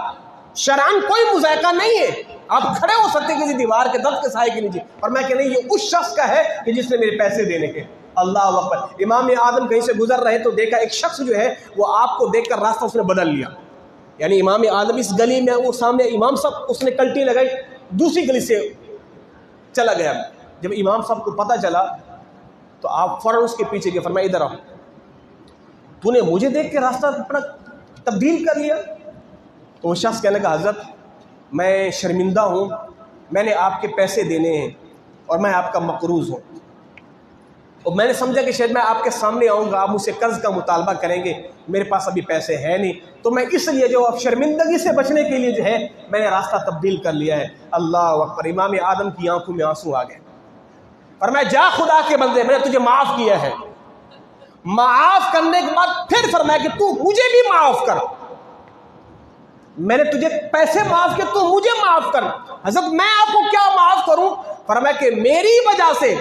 شرعاً کوئی مذائقہ نہیں ہے، آپ کھڑے ہو سکتے کسی دیوار کے درخت کے سائے کے نیچے، اور میں کہ نہیں یہ اس شخص کا ہے کہ جس نے میرے پیسے دینے کے۔ اللہ اکبر۔ امام اعظم کہیں سے گزر رہے تو دیکھا ایک شخص جو ہے وہ آپ کو دیکھ کر راستہ اس نے بدل لیا، یعنی امام اعظم اس گلی میں وہ سامنے امام صاحب اس نے کلٹی لگائی دوسری گلی سے چلا گیا۔ جب امام صاحب کو پتہ چلا تو آپ فوراً اس کے پیچھے گئے، فرمایا ادھر آؤ، تو نے مجھے دیکھ کے راستہ اپنا تبدیل کر لیا؟ تو وہ شخص کہنے کا حضرت میں شرمندہ ہوں، میں نے آپ کے پیسے دینے ہیں اور میں آپ کا مقروض ہوں، اور میں نے سمجھا کہ شاید میں آپ کے سامنے آؤں گا آپ مجھ سے قرض کا مطالبہ کریں گے، میرے پاس ابھی پیسے ہیں نہیں، تو میں اس لیے جو شرمندگی سے بچنے کے لیے جو ہے میں نے راستہ تبدیل کر لیا ہے۔ اللہ اکبر۔ امام اعظم کی آنکھوں میں آنسو آ گئے، فرمایا جا خدا کے بندے میں نے تجھے معاف کیا ہے۔ معاف کرنے کے بعد پھر فرمایا کہ تو مجھے بھی معاف کر، میں نے تجھے پیسے معاف کیے تو مجھے معاف کر۔ حضرت میں آپ کو کیا معاف کروں؟ فرمایا کہ میری وجہ سے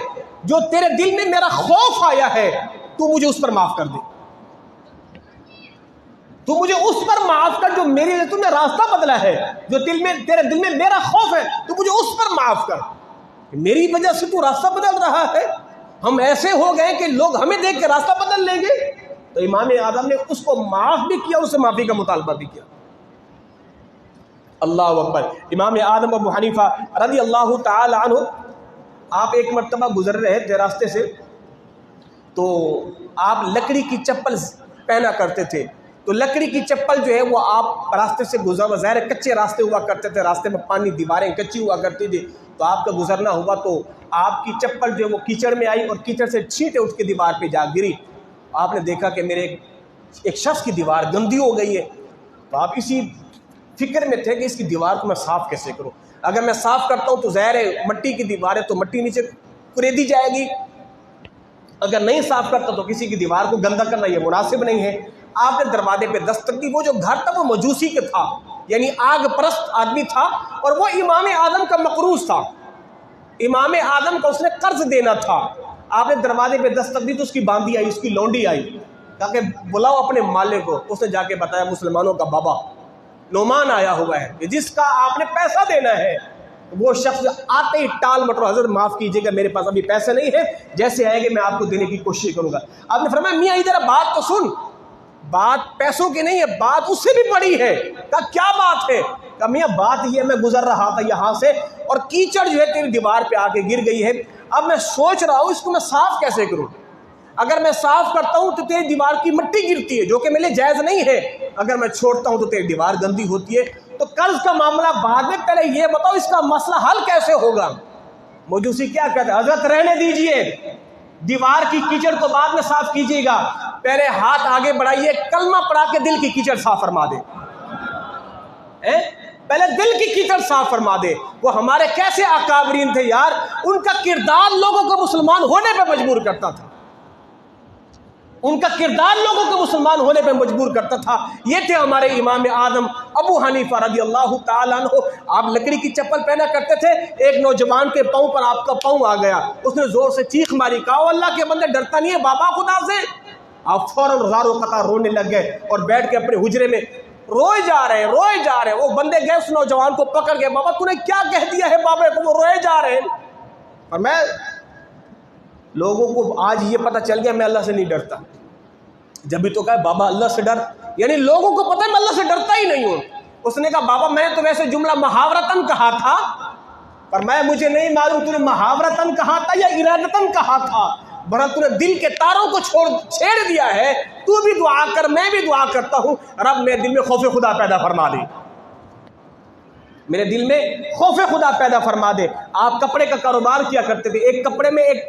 جو تیرے دل میں میرا خوف آیا ہے تو مجھے اس پر معاف کر دے، تو مجھے اس پر معاف کر جو میری تم نے راستہ بدلا ہے، جو تیرے دل میں میرا خوف ہے تو مجھے اس پر معاف کر۔ میری وجہ سے تو راستہ بدل رہا ہے، ہم ایسے ہو گئے کہ لوگ ہمیں دیکھ کے راستہ بدل لیں گے۔ تو امام اعظم نے اس کو معاف بھی کیا، اس سے معافی کا مطالبہ بھی کیا۔ اللہ اکبر۔ امام اعظم ابو حنیفہ رضی اللہ تعالی عنہ، آپ ایک مرتبہ گزر رہے تھے راستے سے، تو آپ لکڑی کی چپل پہنا کرتے تھے، تو لکڑی کی چپل جو ہے وہ آپ راستے سے گزر، ظاہر کچے راستے ہوا کرتے تھے، راستے میں پانی دیواریں کچی ہوا کرتی تھی، تو آپ کا گزرنا ہوا تو آپ کی چپل جو ہے وہ کیچڑ میں آئی اور کیچڑ سے چھینٹے اٹھ کے دیوار پہ جا گری۔ آپ نے دیکھا کہ میرے ایک شخص کی دیوار گندی ہو گئی ہے، تو آپ اسی فکر میں تھے کہ اس کی دیوار کو میں صاف کیسے کروں، اگر میں صاف کرتا ہوں تو ظاہر ہے مٹی کی دیوار ہے تو مٹی نیچے کریدی جائے گی، اگر نہیں صاف کرتا تو کسی کی دیوار کو گندا کرنا یہ مناسب نہیں ہے۔ آپ نے دروازے پہ دستک دی، وہ جو گھر تھا وہ مجوسی کے تھا، یعنی آگ پرست آدمی تھا، اور وہ امام اعظم کا مقروض تھا، امام اعظم کا اس نے قرض دینا تھا۔ آپ نے دروازے پہ دستک دی تو اس کی باندھی آئی، اس کی لونڈی آئی، کہا کہ بلاؤ اپنے مالک کو۔ اس نے جا کے بتایا مسلمانوں کا بابا نعمان آیا ہوا ہے جس کا آپ نے پیسہ دینا ہے۔ وہ شخص آتے ہی ٹال مٹر، حضرت معاف کیجیے گا میرے پاس ابھی پیسے نہیں ہے، جیسے آئے گے میں آپ کو دینے کی کوشش کروں گا۔ آپ نے فرمایا میاں ادھر بات تو سن، بات پیسوں کی نہیں ہے، بات اس سے بھی بڑی ہے۔ کہا کیا بات ہے؟ کہا میاں بات یہ، میں گزر رہا تھا یہاں سے اور کیچڑ جو ہے تیری دیوار پہ آ کے گر گئی ہے، اب میں سوچ رہا ہوں اس کو میں صاف کیسے کروں، اگر میں صاف کرتا ہوں تو تیری دیوار کی مٹی گرتی ہے جو کہ میرے جائز نہیں ہے، اگر میں چھوڑتا ہوں تو تیری دیوار گندی ہوتی ہے، تو قرض کا معاملہ بعد میں، پہلے یہ بتاؤ اس کا مسئلہ حل کیسے ہوگا۔ مجوسی کیا کہتے ہیں، حضرت رہنے دیجئے، دیوار کی کیچڑ تو بعد میں صاف کیجیے گا، پہلے ہاتھ آگے بڑھائیے، کلمہ پڑھا کے دل کی کیچڑ صاف فرما دے، پہلے دل کی کیچڑ صاف فرما دے۔ وہ ہمارے کیسے اکابرین تھے یار، ان کا کردار لوگوں کو مسلمان ہونے پہ مجبور کرتا تھا، ان کا کردار لوگوں کو مسلمان ہونے پہ مجبور کرتا تھا۔ یہ تھے ہمارے امام اعظم ابو حنیفہ رضی اللہ تعالیٰ عنہ۔ آپ لکڑی کی چپل پہنا کرتے تھے، ایک نوجوان کے پاؤں پر آپ کا پاؤں آ گیا، اس نے زور سے چیخ ماری، کہا اللہ کے بندے ڈرتا نہیں ہے بابا خدا سے؟ آپ فوراً زاروں قطار رونے لگ گئے اور بیٹھ کے اپنے حجرے میں روئے جا رہے ہیں۔ وہ بندے گئے اس نوجوان کو پکڑ کے، بابا تو نے کیا کہہ دیا ہے بابا کو؟ وہ روئے جا رہے ہیں۔ اور میں لوگوں کو آج یہ پتہ چل گیا میں اللہ سے نہیں ڈرتا، جب بھی تو کہا بابا اللہ سے ڈر، یعنی لوگوں کو پتہ ہے میں اللہ سے ڈرتا ہی نہیں ہوں۔ اس نے کہا بابا میں نے تو ویسے جملہ محاورتاً کہا تھا، پر مجھے نہیں معلوم تو نے محاورتاً کہا تھا یا ارادتاً کہا تھا، بہرحال تو نے دل کے تاروں کو چھیڑ دیا ہے، تو بھی دعا کر، میں بھی دعا کرتا ہوں، رب میرے دل میں خوف خدا پیدا فرما دے، میرے دل میں خوف خدا پیدا فرما دے۔ آپ کپڑے کا کاروبار کیا کرتے تھے، ایک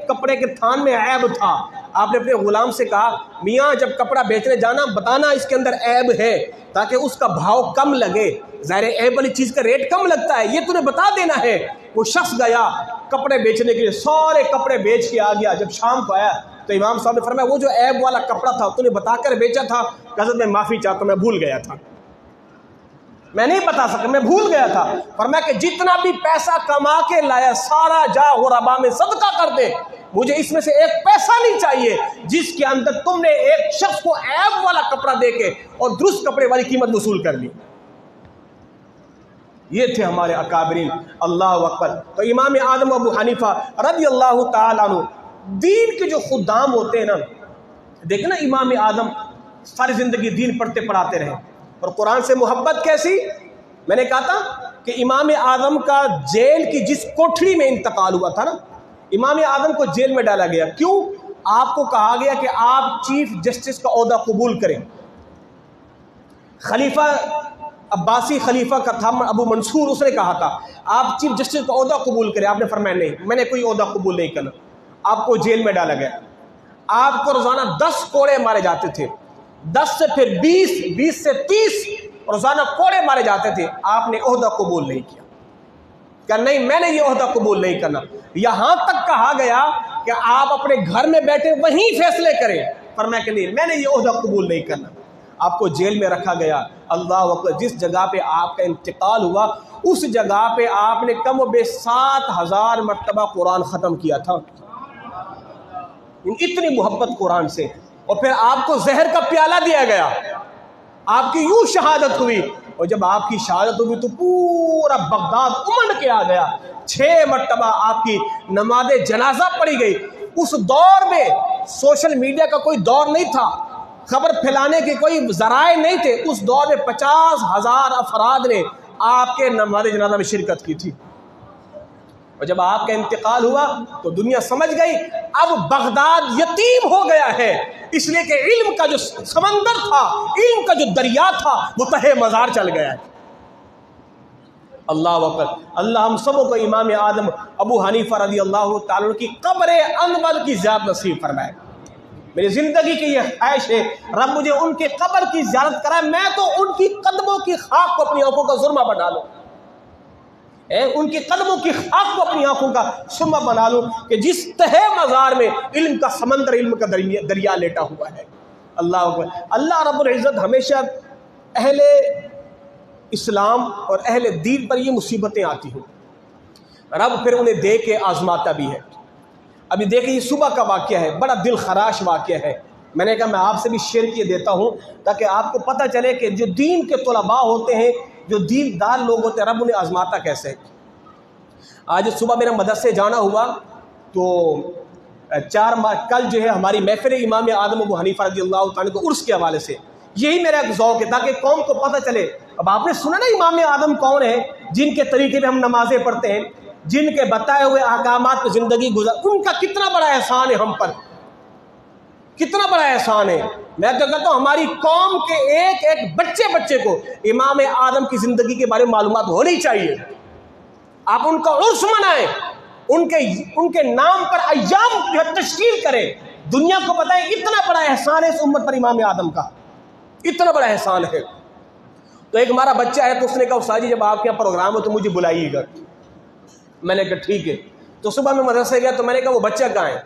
کپڑے کے تھان میں عیب تھا، آپ نے اپنے غلام سے کہا میاں جب کپڑا بیچنے جانا بتانا اس کے اندر عیب ہے تاکہ اس کا بھاؤ کم لگے، ظاہر عیب والی چیز کا ریٹ کم لگتا ہے، یہ تو نے بتا دینا ہے۔ وہ شخص گیا کپڑے بیچنے کے لیے، سارے کپڑے بیچ کے آ گیا، جب شام کو آیا تو امام صاحب نے فرمایا وہ جو عیب والا کپڑا تھا تو نے بتا کر بیچا تھا؟ حضرت میں معافی چاہتا ہوں، میں بھول گیا تھا، میں نہیں بتا سکا، میں بھول گیا تھا۔ فرمایا کہ جتنا بھی پیسہ کما کے لایا سارا جا غربا میں صدقہ کر دے، مجھے اس میں سے ایک پیسہ نہیں چاہیے جس کے اندر تم نے ایک شخص کو عیب والا کپڑا دے کے اور درست کپڑے والی قیمت وصول کر لی۔ یہ تھے ہمارے اکابرین، اللہ اکبر۔ تو امام اعظم ابو حنیفہ رضی اللہ تعالیٰ عنہ دین کے جو خدام ہوتے ہیں نا، دیکھنا امام اعظم ساری زندگی دین پڑھتے پڑھاتے رہے، اور قرآن سے محبت کیسی؟ میں نے کہا تھا کہ امام اعظم کا جیل کی جس کوٹھڑی میں انتقال ہوا تھا نا، امام اعظم کو جیل میں ڈالا گیا، کیوں؟ آپ کو کہا گیا کہ آپ چیف جسٹس کا عہدہ قبول کریں۔ خلیفہ عباسی خلیفہ کا تھا ابو منصور، اس نے کہا تھا آپ چیف جسٹس کا عہدہ قبول کریں، آپ نے فرمایا نہیں میں نے کوئی عہدہ قبول نہیں کرنا۔ آپ کو جیل میں ڈالا گیا، آپ کو روزانہ 10 کوڑے مارے جاتے تھے، 10 سے پھر 20، 20 سے 30 روزانہ کوڑے مارے جاتے تھے، آپ نے عہدہ قبول نہیں کیا، کہ نہیں میں نے یہ عہدہ قبول نہیں کرنا۔ یہاں تک کہا گیا کہ آپ اپنے گھر میں بیٹھے وہیں فیصلے کریں، فرمایا کہ نہیں میں نے یہ عہدہ قبول نہیں کرنا۔ آپ کو جیل میں رکھا گیا، اللہ اکبر، جس جگہ پہ آپ کا انتقال ہوا اس جگہ پہ آپ نے کم و بیش 7000 مرتبہ قرآن ختم کیا تھا، اتنی محبت قرآن سے۔ اور پھر آپ کو زہر کا پیالہ دیا گیا، آپ کی یوں شہادت ہوئی، اور جب آپ کی شہادت ہوئی تو پورا بغداد امنڈ کے آ گیا، 6 مرتبہ آپ کی نماز جنازہ پڑھی گئی۔ اس دور میں سوشل میڈیا کا کوئی دور نہیں تھا، خبر پھیلانے کے کوئی ذرائع نہیں تھے۔ اس دور میں 50,000 افراد نے آپ کے نماز جنازہ میں شرکت کی تھی، اور جب آپ کا انتقال ہوا تو دنیا سمجھ گئی اب بغداد یتیم ہو گیا ہے، اس لیے کہ علم کا جو سمندر تھا، علم کا جو دریا تھا، وہ تہہ مزار چل گیا ہے۔ اللہ اکبر۔ اللہ ہم سب کو امام اعظم ابو حنیفہ رضی اللہ تعالیٰ عنہ کی قبر انور کی زیارت نصیب فرمائے۔ میری زندگی کی یہ خواہش ہے رب مجھے ان کی قبر کی زیارت کرائے، میں تو ان کی قدموں کی خاک کو اپنی آنکھوں کا سرما بنا لوں، ان کی قدموں کی خاک کو اپنی آنکھوں کا سرما بنا لوں کہ جس تہہ مزار میں علم کا سمندر، علم کا دریا لیٹا ہوا ہے۔ اللہ اکبر۔ اللہ رب العزت ہمیشہ اہل اسلام اور اہل دین پر یہ مصیبتیں آتی ہیں، رب پھر انہیں دے کے آزماتا بھی ہے۔ ابھی دیکھیں یہ صبح کا واقعہ ہے، بڑا دل خراش واقعہ ہے۔ میں نے کہا میں آپ سے بھی شیئر کیے دیتا ہوں تاکہ آپ کو پتہ چلے کہ جو دین کے طلباء ہوتے ہیں، جو دین دار لوگ ہوتے ہیں، رب انہیں آزماتا کیسے ہے۔ آج صبح میرا مدرسے جانا ہوا تو کل جو ہے ہماری محفل امام اعظم ابو حنیفہ رضی اللہ تعالیٰ کو عرس کے حوالے سے، یہی میرا ایک ذوق ہے تاکہ قوم کو پتہ چلے۔ اب آپ نے سنا نا امام اعظم کون ہے، جن کے طریقے پہ ہم نمازیں پڑھتے ہیں، جن کے بتائے ہوئے احکامات پہ زندگی گزر، ان کا کتنا بڑا احسان ہے ہم پر، کتنا بڑا احسان ہے۔ میں تو کہتا ہوں ہماری قوم کے ایک ایک بچے کو امام اعظم کی زندگی کے بارے میں معلومات ہونی چاہیے۔ آپ ان کا عرس منائیں، ان کے نام پر ایام تشکیل کریں، دنیا کو بتائیں اتنا بڑا احسان ہے اس امت پر امام اعظم کا، اتنا بڑا احسان ہے۔ تو ایک ہمارا بچہ ہے تو اس نے کہا استاد جی جب آپ کے یہاں پروگرام ہو تو مجھے بلائیے گا۔ میں نے کہا ٹھیک ہے۔ تو صبح میں مدرسے گیا تو میں نے کہا وہ بچہ کہاں ہے؟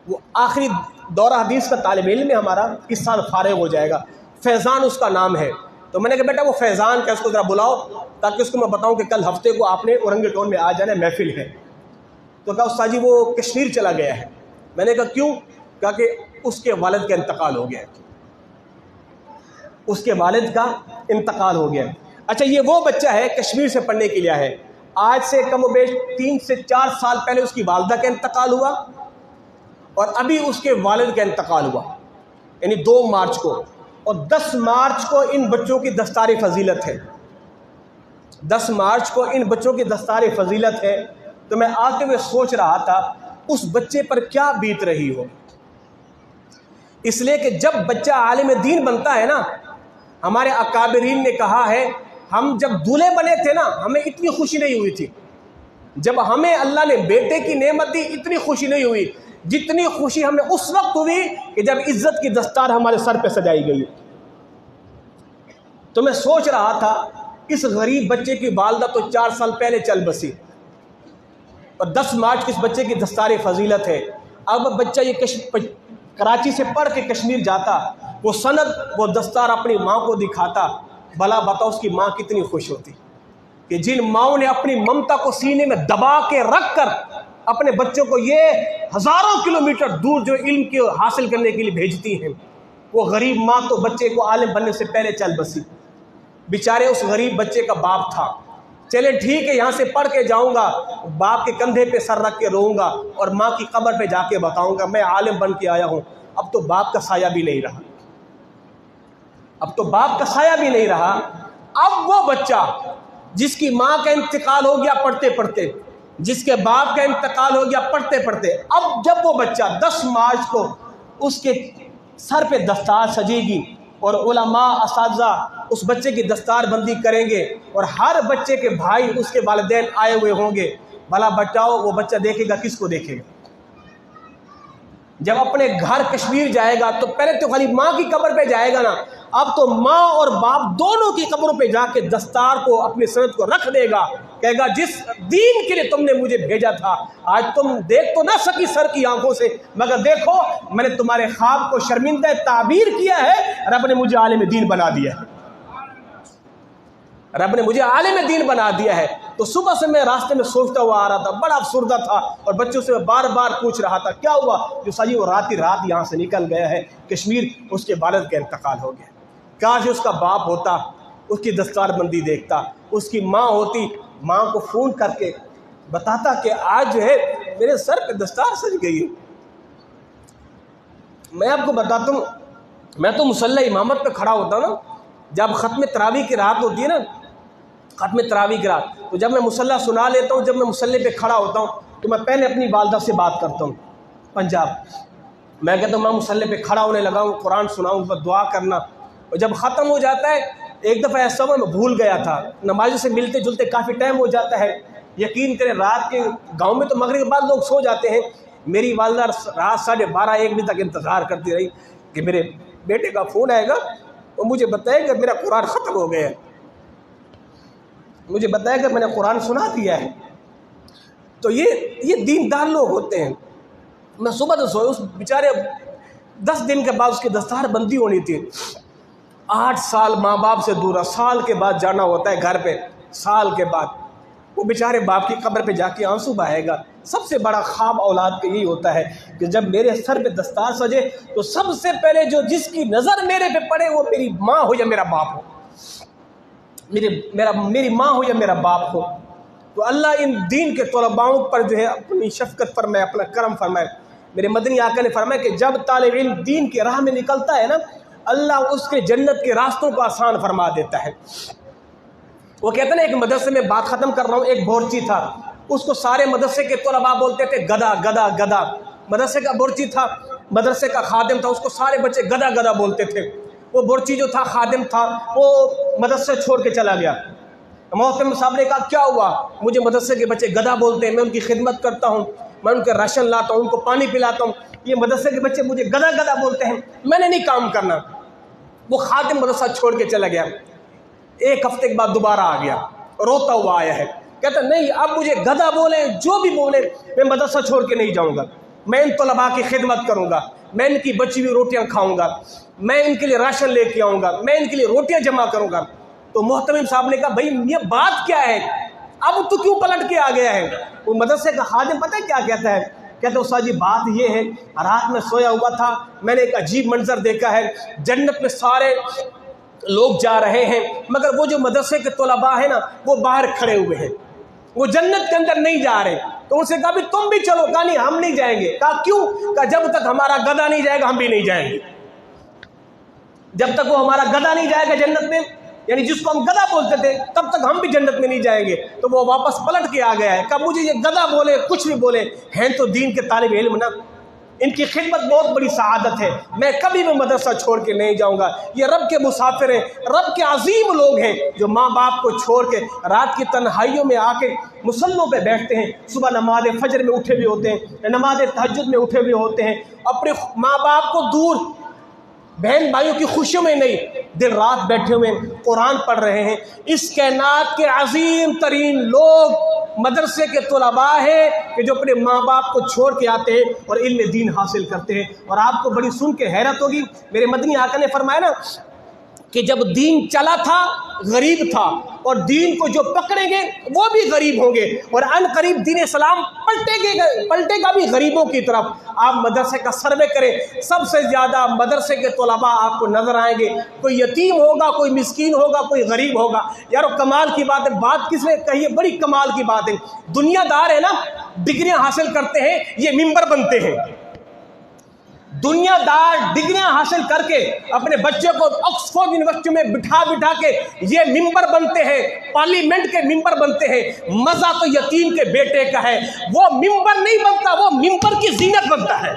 وہ آخری دورہ حدیث کا طالب علم ہے ہمارا، اس سال فارغ ہو جائے گا، فیضان اس کا نام ہے۔ تو میں نے کہا بیٹا وہ فیضان کا، اس کو ذرا بلاؤ تاکہ اس کو میں بتاؤں کہ کل ہفتے کو آپ نے اورنگ ٹون میں آ جانا ہے، محفل ہے۔ تو کہا استاد جی وہ کشمیر چلا گیا ہے۔ میں نے کہا کیوں؟ کہا کہ اس کے والد کا انتقال ہو گیا ہے، اس کے والد کا انتقال ہو گیا ہے۔ اچھا یہ وہ بچہ ہے کشمیر سے پڑھنے کے لیے ہے، آج سے کم و بیش 3 سے 4 سال پہلے اس کی والدہ کا انتقال ہوا اور ابھی اس کے والد کا انتقال ہوا، یعنی 2 مارچ کو، اور 10 مارچ کو ان بچوں کی دستار فضیلت ہے، 10 مارچ کو ان بچوں کی دستار فضیلت ہے۔ تو میں آتے ہوئے سوچ رہا تھا اس بچے پر کیا بیت رہی ہو، اس لیے کہ جب بچہ عالم دین بنتا ہے نا، ہمارے اکابرین نے کہا ہے ہم جب دولہے بنے تھے نا ہمیں اتنی خوشی نہیں ہوئی تھی، جب ہمیں اللہ نے بیٹے کی نعمت دی اتنی خوشی نہیں ہوئی جتنی خوشی ہمیں اس وقت ہوئی کہ جب عزت کی دستار ہمارے سر پہ سجائی گئی۔ تو میں سوچ رہا تھا اس غریب بچے کی والدہ تو 4 سال پہلے چل بسی، اور 10 مارچ کی اس بچے کی دستار فضیلت ہے۔ اب بچہ یہ کراچی سے پڑھ کے کشمیر جاتا، وہ سند وہ دستار اپنی ماں کو دکھاتا، بھلا بتاؤ اس کی ماں کتنی خوش ہوتی کہ جن ماؤں نے اپنی ممتا کو سینے میں دبا کے رکھ کر اپنے بچوں کو یہ ہزاروں کلومیٹر دور جو علم کی حاصل کرنے کے لیے بھیجتی ہیں، وہ غریب ماں تو بچے کو عالم بننے سے پہلے چل بسی۔ بیچارے اس غریب بچے کا باپ تھا، چلے ٹھیک ہے یہاں سے پڑھ کے جاؤں گا، باپ کے کندھے پہ سر رکھ کے روؤں گا اور ماں کی قبر پہ جا کے بتاؤں گا میں عالم بن کے آیا ہوں۔ اب تو باپ کا سایہ بھی نہیں رہا، اب تو باپ کا سایہ بھی نہیں رہا۔ اب وہ بچہ جس کی ماں کا انتقال ہو گیا پڑھتے پڑھتے، جس کے باپ کا انتقال ہو گیا پڑھتے پڑھتے، اب جب وہ بچہ 10 مارچ کو اس کے سر پہ دستار سجے گی اور علماء اساتذہ اس بچے کی دستار بندی کریں گے اور ہر بچے کے بھائی اس کے والدین آئے ہوئے ہوں گے، بھلا بچاؤ وہ بچہ دیکھے گا کس کو دیکھے گا؟ جب اپنے گھر کشمیر جائے گا تو پہلے تو خالی ماں کی قبر پہ جائے گا نا، اب تو ماں اور باپ دونوں کی قبروں پہ جا کے دستار کو اپنی سند کو رکھ دے گا، کہے گا جس دین کے لیے تم نے مجھے بھیجا تھا آج تم دیکھ تو نہ سکی سر کی آنکھوں سے، مگر دیکھو میں نے تمہارے خواب کو شرمندہ تعبیر کیا ہے، رب نے مجھے عالم دین بنا دیا ہے، رب نے مجھے عالم دین بنا دیا ہے۔ تو صبح سے میں راستے میں سوچتا ہوا آ رہا تھا، بڑا افسردہ تھا اور بچوں سے میں بار بار پوچھ رہا تھا کیا ہوا؟ جو سجی وہ رات یہاں سے نکل گیا ہے کشمیر، اس کے والد کا انتقال ہو گیا۔ کاش اس کا باپ ہوتا، اس کی دستار بندی دیکھتا، اس کی ماں ہوتی، ماں کو فون کر کے بتاتا کہ آج جو ہے میرے سر پہ دستار سج گئی ہے۔ میں آپ کو بتاتا ہوں، میں تو مصلی امامت پہ کھڑا ہوتا ہوں نا، جب ختم تراویح کی رات ہوتی ہے نا، ختم تراویح کی رات، تو جب میں مصلی سنا لیتا ہوں، جب میں مصلی پہ کھڑا ہوتا ہوں تو میں پہلے اپنی والدہ سے بات کرتا ہوں پنجاب۔ میں کہتا ہوں میں مصلی پہ کھڑا ہونے لگا ہوں، قرآن سناؤں، پر دعا کرنا، اور جب ختم ہو جاتا ہے، ایک دفعہ ایسا ہوا میں بھول گیا تھا، نمازوں سے ملتے جلتے کافی ٹائم ہو جاتا ہے، یقین کریں رات کے گاؤں میں تو مغرب کے بعد لوگ سو جاتے ہیں، میری والدہ رات 12:30 1 بجے تک انتظار کرتی رہی کہ میرے بیٹے کا فون آئے گا اور مجھے بتائے کہ میرا قرآن ختم ہو گیا ہے، مجھے بتایا کہ میں نے قرآن سنا دیا ہے۔ تو یہ دیندار لوگ ہوتے ہیں۔ میں صبح تو سویا، اس بیچارے 10 دن کے بعد اس کی دستار بندی ہونی تھی، 8 سال ماں باپ سے دور، سال کے بعد جانا ہوتا ہے گھر پہ، سال کے بعد وہ بیچارے باپ کی قبر پہ جا کے آنسو بہائے گا۔ سب سے بڑا خواب اولاد کا یہی ہوتا ہے کہ جب میرے سر پہ دستار سجے تو سب سے پہلے جو جس کی نظر میرے پہ پڑے وہ میری ماں ہو یا میرا باپ ہو، میری ماں ہو یا میرا باپ ہو۔ تو اللہ ان دین کے طلباؤں پر جو ہے اپنی شفقت فرمائے، اپنا کرم فرمائے۔ میرے مدنی آقا نے فرمایا کہ جب طالب علم دین کی راہ میں نکلتا ہے نا، اللہ اس کے جنت کے راستوں کو آسان فرما دیتا ہے۔ وہ کہتے ہیں نا، ایک مدرسے میں بات ختم کر رہا ہوں، ایک بورچی تھا، اس کو سارے مدرسے کے طلباء بولتے تھے گدھا گدھا گدھا۔ مدرسے کا بورچی تھا، مدرسے کا خادم تھا، اس کو سارے بچے گدھا گدھا بولتے تھے۔ وہ بورچی جو تھا، خادم تھا، وہ مدرسے چھوڑ کے چلا گیا۔ محترم صاحب نے کہا کیا ہوا؟ مجھے مدرسے کے بچے گدھا بولتے ہیں، میں ان کی خدمت کرتا ہوں، میں ان کے راشن لاتا ہوں، ان کو پانی پلاتا ہوں، یہ مدرسے کے بچے مجھے گدھا گدھا بولتے ہیں، میں نے نہیں کام کرنا۔ وہ خادم مدرسہ چھوڑ کے چلا گیا، 1 ہفتے کے بعد دوبارہ آ گیا، روتا ہوا آیا ہے، کہتا نہیں اب مجھے گدھا بولیں جو بھی بولیں، میں مدرسہ چھوڑ کے نہیں جاؤں گا، میں ان طلباء کی خدمت کروں گا، میں ان کی بچی ہوئی روٹیاں کھاؤں گا، میں ان کے لیے راشن لے کے آؤں گا، میں ان کے لیے روٹیاں جمع کروں گا۔ تو محترم صاحب نے کہا بھائی یہ بات کیا ہے، اب تو کیوں پلٹ کے آ گیا ہے؟ وہ مدرسے کا خادم پتہ ہے کیا کہتا ہے؟ کہتے استاد جی بات یہ ہے، رات میں سویا ہوا تھا، میں نے ایک عجیب منظر دیکھا ہے، جنت میں سارے لوگ جا رہے ہیں مگر وہ جو مدرسے کے طلباء ہیں نا وہ باہر کھڑے ہوئے ہیں، وہ جنت کے اندر نہیں جا رہے۔ تو ان سے کہا بھی تم بھی چلو، کہا نہیں ہم نہیں جائیں گے۔ کہا کیوں؟ کہا جب تک ہمارا گدھا نہیں جائے گا ہم بھی نہیں جائیں گے، جب تک وہ ہمارا گدھا نہیں جائے گا جنت میں، یعنی جس کو ہم گدھا بولتے تھے، تب تک ہم بھی جنت میں نہیں جائیں گے۔ تو وہ واپس پلٹ کے آ گیا ہے، کہا مجھے یہ گدھا بولے کچھ بھی بولے، ہیں تو دین کے طالب علم نا، ان کی خدمت بہت بڑی سعادت ہے، میں کبھی بھی مدرسہ چھوڑ کے نہیں جاؤں گا۔ یہ رب کے مسافر ہیں، رب کے عظیم لوگ ہیں جو ماں باپ کو چھوڑ کے رات کی تنہائیوں میں آ کے مصلوں پہ بیٹھتے ہیں، صبح نماز فجر میں اٹھے ہوئے ہوتے ہیں، نماز تہجد میں اٹھے ہوئے ہوتے ہیں، اپنے ماں باپ کو دور، بہن بھائیوں کی خوشیوں میں نہیں، دن رات بیٹھے ہوئے قرآن پڑھ رہے ہیں۔ اس کائنات کے عظیم ترین لوگ مدرسے کے طلباء ہیں کہ جو اپنے ماں باپ کو چھوڑ کے آتے ہیں اور علم دین حاصل کرتے ہیں۔ اور آپ کو بڑی سن کے حیرت ہوگی، میرے مدنی آقا نے فرمایا نا کہ جب دین چلا تھا غریب تھا، اور دین کو جو پکڑیں گے وہ بھی غریب ہوں گے، اور ان قریب دین اسلام پلٹے گا بھی غریبوں کی طرف۔ آپ مدرسے کا سروے کریں، سب سے زیادہ مدرسے کے طلباء آپ کو نظر آئیں گے، کوئی یتیم ہوگا، کوئی مسکین ہوگا، کوئی غریب ہوگا۔ یارو کمال کی بات ہے، بات کس نے کہی ہے؟ بڑی کمال کی بات ہے۔ دنیا دار ہے نا، ڈگریاں حاصل کرتے ہیں، یہ ممبر بنتے ہیں۔ دنیا دار ڈگریاں حاصل کر کے اپنے بچے کو آکسفورڈ یونیورسٹی میں بٹھا کے یہ ممبر بنتے ہیں، پارلیمنٹ کے ممبر بنتے ہیں۔ مزہ تو یتیم کے بیٹے کا ہے، وہ ممبر نہیں بنتا، وہ ممبر کی زینت بنتا ہے۔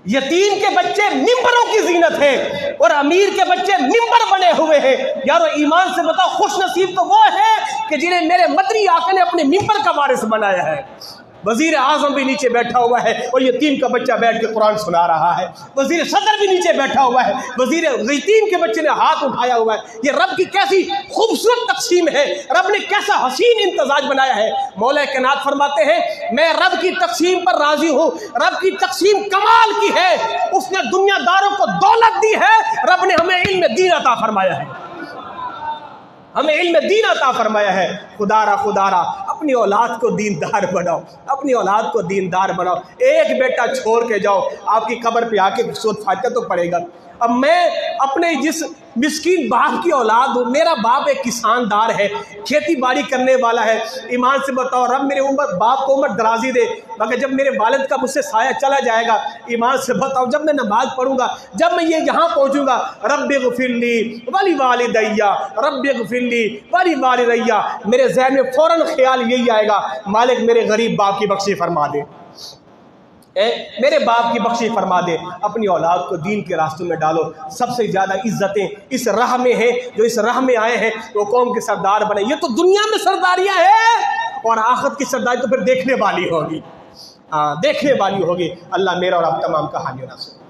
یتیم کے بچے ممبروں کی زینت ہیں اور امیر کے بچے ممبر بنے ہوئے ہیں۔ یارو ایمان سے بتاؤ، خوش نصیب تو وہ ہے کہ جنہیں میرے مدنی آقا نے اپنے ممبر کا وارث بنایا ہے۔ وزیر اعظم بھی نیچے بیٹھا ہوا ہے اور یتیم کا بچہ بیٹھ کے قرآن سنا رہا ہے، وزیر صدر بھی نیچے بیٹھا ہوا ہے، یتیم کے بچے نے ہاتھ اٹھایا ہوا ہے۔ یہ رب کی کیسی خوبصورت تقسیم ہے، رب نے کیسا حسین امتزاج بنایا ہے۔ مولا کائنات فرماتے ہیں میں رب کی تقسیم پر راضی ہوں، رب کی تقسیم کمال کی ہے، اس نے دنیا داروں کو دولت دی ہے، رب نے ہمیں علم دین عطا فرمایا ہے، ہمیں علم دین عطا فرمایا ہے۔ خدارا اپنی اولاد کو دیندار بناؤ، اپنی اولاد کو دیندار بناؤ۔ ایک بیٹا چھوڑ کے جاؤ، آپ کی قبر پہ آ کے سورۃ فاتحہ تو پڑھے گا، اب میں اپنے جس مسکین باپ کی اولاد ہوں، میرا باپ ایک کساندار ہے، کھیتی باڑی کرنے والا ہے، ایمان سے بتاؤ رب میرے باپ کو عمر درازی دے، مگر جب میرے والد کا مجھ سے سایہ چلا جائے گا، ایمان سے بتاؤ جب میں نماز پڑھوں گا، جب میں یہ یہاں پہنچوں گا، رب اغفر لی ولی والدیہ، رب اغفر لی ولی والدیہ، میرے ذہن میں فوراً خیال یہی آئے گا مالک میرے غریب باپ کی بخشی فرما دے، میرے باپ کی بخشی فرما دے۔ اپنی اولاد کو دین کے راستوں میں ڈالو۔ سب سے زیادہ عزتیں اس راہ میں ہیں، جو اس راہ میں آئے ہیں وہ قوم کے سردار بنے۔ یہ تو دنیا میں سرداریاں ہیں اور آخرت کی سرداری تو پھر دیکھنے والی ہوگی، دیکھنے والی ہوگی۔ اللہ میرا اور آپ تمام کا حامی و ناصر۔